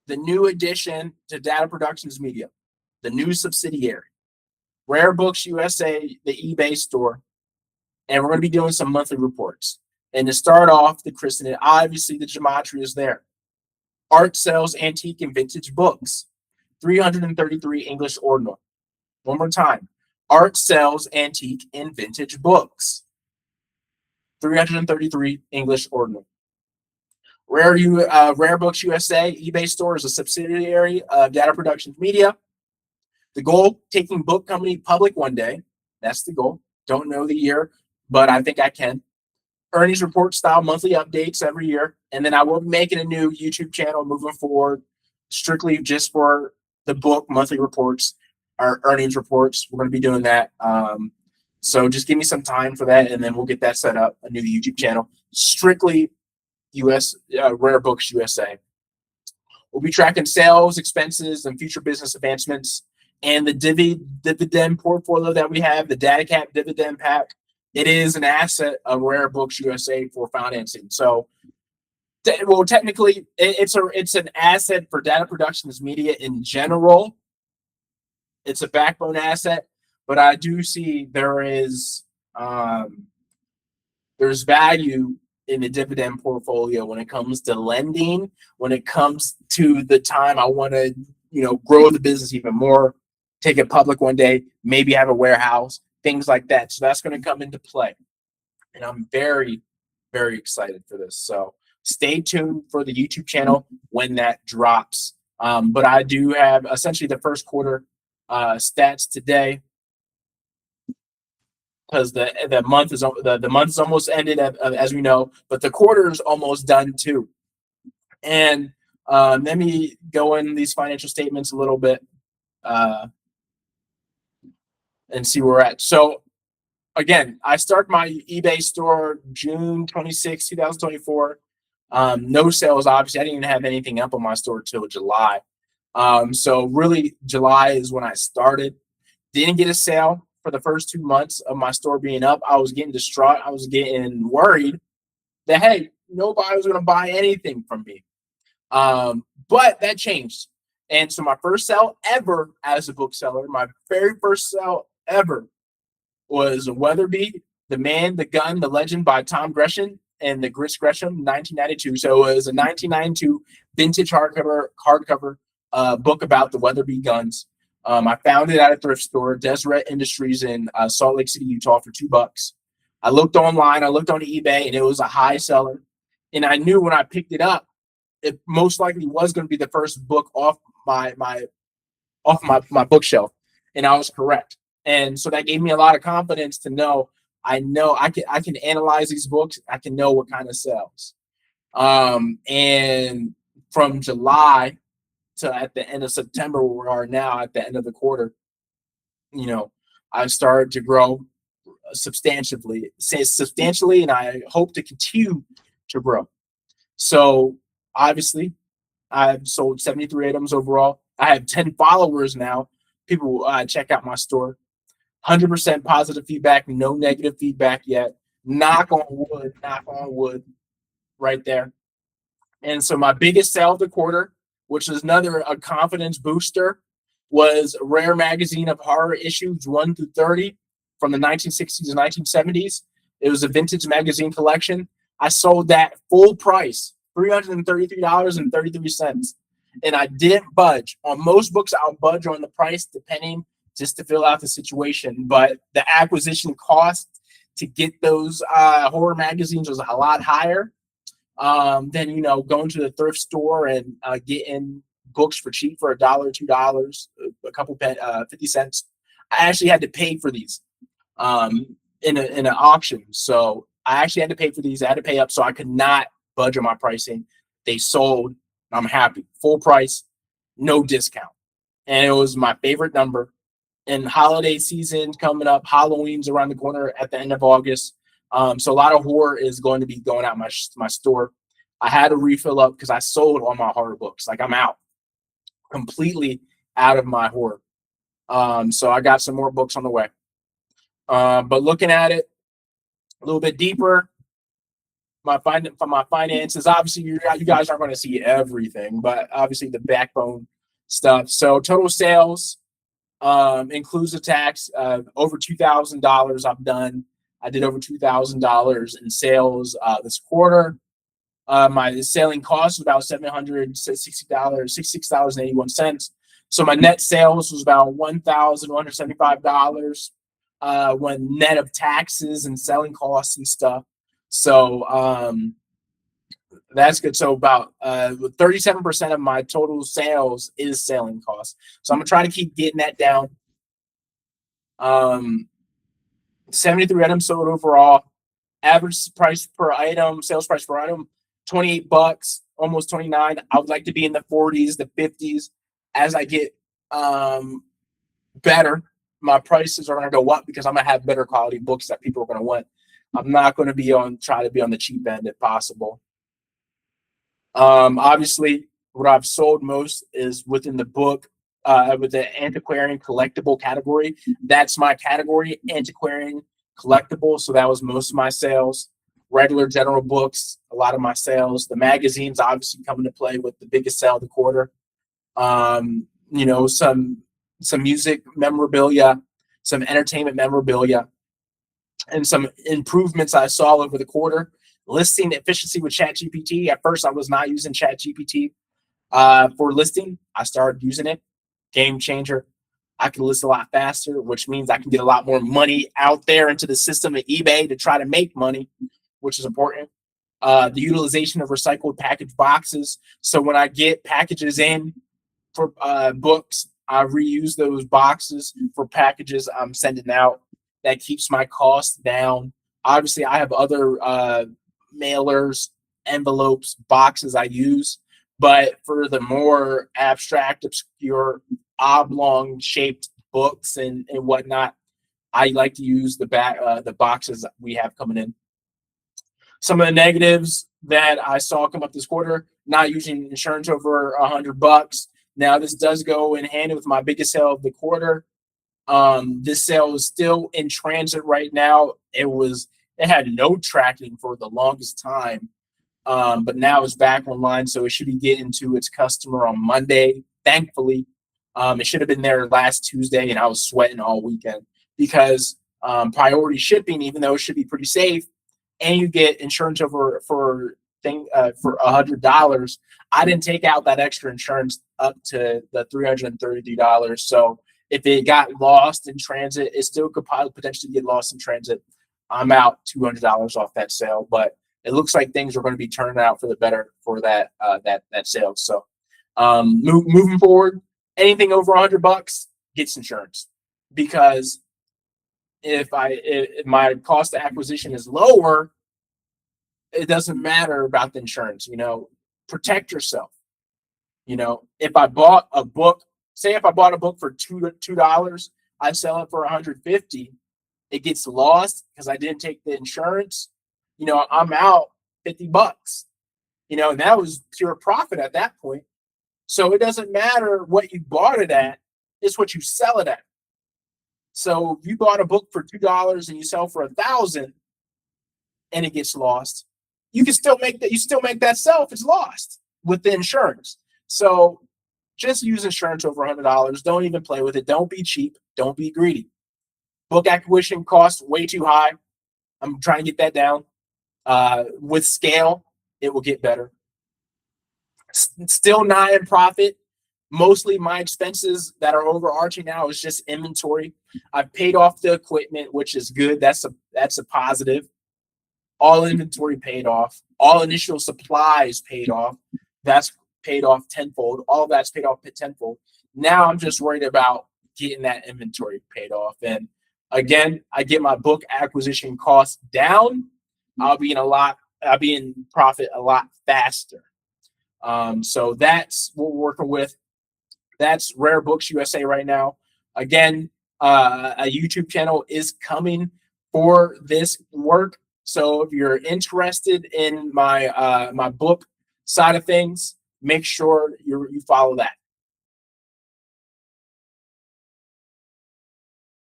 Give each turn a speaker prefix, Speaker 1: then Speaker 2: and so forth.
Speaker 1: the new addition to Data Productions Media, the new subsidiary, Rare Books USA, the eBay store, and we're going to be doing some monthly reports. And to start off, the christening, obviously the gematria is there. Art sells antique and vintage books, 333 English ordinal. One more time. Art sells antique and vintage books, 333 English ordinal. Rare Books USA eBay store is a subsidiary of Data Productions Media. The goal, taking book company public one day. That's the goal. Don't know the year, but I think I can. Earnings report style monthly updates every year. And then I will be making a new YouTube channel moving forward, strictly just for the book monthly reports, our earnings reports. We're going to be doing that. So just give me some time for that, and then we'll get that set up, a new YouTube channel, strictly Rare Books USA. We'll be tracking sales, expenses, and future business advancements. And the dividend portfolio that we have, the DataCap dividend pack, it is an asset of Rare Books USA for financing. So, well, technically, it's an asset for Data Productions Media in general. It's a backbone asset, but I do see there's value in the dividend portfolio when it comes to lending, when it comes to the time I want to, grow the business even more, take it public one day, maybe have a warehouse, things like that. So that's going to come into play. And I'm very, very excited for this. So stay tuned for the YouTube channel when that drops. But I do have essentially the first quarter stats today, because the month is almost ended, as we know, but the quarter is almost done too. And let me go in these financial statements a little bit and see where we're at. So again, I start my eBay store June 26, 2024. No sales, obviously. I didn't even have anything up on my store till July. So really, July is when I started. Didn't get a sale for the first 2 months of my store being up. I was getting distraught. I was getting worried that, hey, nobody was going to buy anything from me. But that changed. And so my first sale ever as a bookseller, my very first sale ever, was Weatherby, The Man, the Gun, the Legend by Tom Gresham and the Gris Gresham, 1992. So it was a 1992 vintage hardcover book about the Weatherby guns. I found it at a thrift store, Deseret Industries in Salt Lake City, Utah, for $2. I looked online, I looked on eBay, and it was a high seller. And I knew when I picked it up, it most likely was going to be the first book off my bookshelf, and I was correct. And so that gave me a lot of confidence to know I can analyze these books. I can know what kind of sells. And from July to at the end of September, where we are now at the end of the quarter, I started to grow substantially, and I hope to continue to grow. So obviously, I've sold 73 items overall. I have 10 followers now. People check out my store. 100% positive feedback, no negative feedback yet. Knock on wood, right there. And so my biggest sale of the quarter, which is a confidence booster, was Rare Magazine of Horror issues 1 through 30 from the 1960s and 1970s. It was a vintage magazine collection. I sold that full price, $333.33. And I didn't budge. On most books, I'll budge on the price depending, just to fill out the situation. But the acquisition cost to get those horror magazines was a lot higher than, going to the thrift store and getting books for cheap for $1, $2, a couple 50 cents. I actually had to pay for these in an auction. So I actually had to pay for these. I had to pay up, so I could not budge on my pricing. They sold. I'm happy. Full price, no discount. And it was my favorite number. And holiday season coming up, Halloween's around the corner at the end of August. So a lot of horror is going to be going out my store. I had to refill up because I sold all my horror books. Like, I'm out, completely out of my horror. So I got some more books on the way. But looking at it a little bit deeper, my finances. Obviously, you guys aren't going to see everything, but obviously the backbone stuff. So total sales includes the tax. Over $2,000 I've done. I did over $2,000 in sales this quarter. My selling cost was about $760, $66.81. So my net sales was about $1,175 when net of taxes and selling costs and stuff. So that's good. So about 37% of my total sales is selling costs. So I'm gonna try to keep getting that down. 73 items sold overall. Average price per item, sales price per item, $28, almost 29. I would like to be in the 40s, the 50s. As I get better, my prices are going to go up because I'm going to have better quality books that people are going to want. I'm not going to try to be on the cheap end if possible. Obviously, what I've sold most is within the book, with the antiquarian collectible category. That's my category, antiquarian collectible. So that was most of my sales. Regular general books, a lot of my sales. The magazines obviously come into play with the biggest sale of the quarter. Some music memorabilia, some entertainment memorabilia, and some improvements I saw over the quarter. Listing efficiency with ChatGPT. At first, I was not using ChatGPT for listing. I started using it. Game changer. I can list a lot faster, which means I can get a lot more money out there into the system at eBay to try to make money, which is important. The utilization of recycled package boxes. So when I get packages in for books, I reuse those boxes for packages I'm sending out. That keeps my costs down. Obviously, I have other mailers, envelopes, boxes I use, but for the more abstract, obscure, oblong shaped books and whatnot, I like to use the boxes we have coming in. Some of the negatives that I saw come up this quarter: not using insurance over $100. Now this does go in hand with my biggest sale of the quarter. This sale is still in transit right now. It had no tracking for the longest time, but now it's back online, so it should be getting to its customer on Monday. Thankfully, it should have been there last Tuesday, and I was sweating all weekend because priority shipping, even though it should be pretty safe, and you get insurance over for $100. I didn't take out that extra insurance up to the $333. So if it got lost in transit, it still could potentially get lost in transit. I'm out $200 off that sale, but it looks like things are going to be turning out for the better for that sale. So moving forward, anything over $100 gets insurance, because if my cost of acquisition is lower, it doesn't matter about the insurance. Protect yourself. If I bought a book, say if I bought a book for $2, I sell it for $150. It gets lost because I didn't take the insurance. I'm out $50. And that was pure profit at that point. So it doesn't matter what you bought it at; it's what you sell it at. So if you bought a book for $2 and you sell for $1,000, and it gets lost, you can still make that. You still make that sell if it's lost with the insurance. So just use insurance over $100. Don't even play with it. Don't be cheap. Don't be greedy. Book acquisition costs way too high. I'm trying to get that down. With scale, it will get better. Still not in profit. Mostly my expenses that are overarching now is just inventory. I've paid off the equipment, which is good. That's a positive. All inventory paid off. All initial supplies paid off. That's paid off tenfold. All that's paid off tenfold. Now I'm just worried about getting that inventory paid off. And again, I get my book acquisition costs down. I'll be in profit a lot faster. So that's what we're working with. That's Rare Books USA right now. Again, a YouTube channel is coming for this work. So if you're interested in my book side of things, make sure you follow that.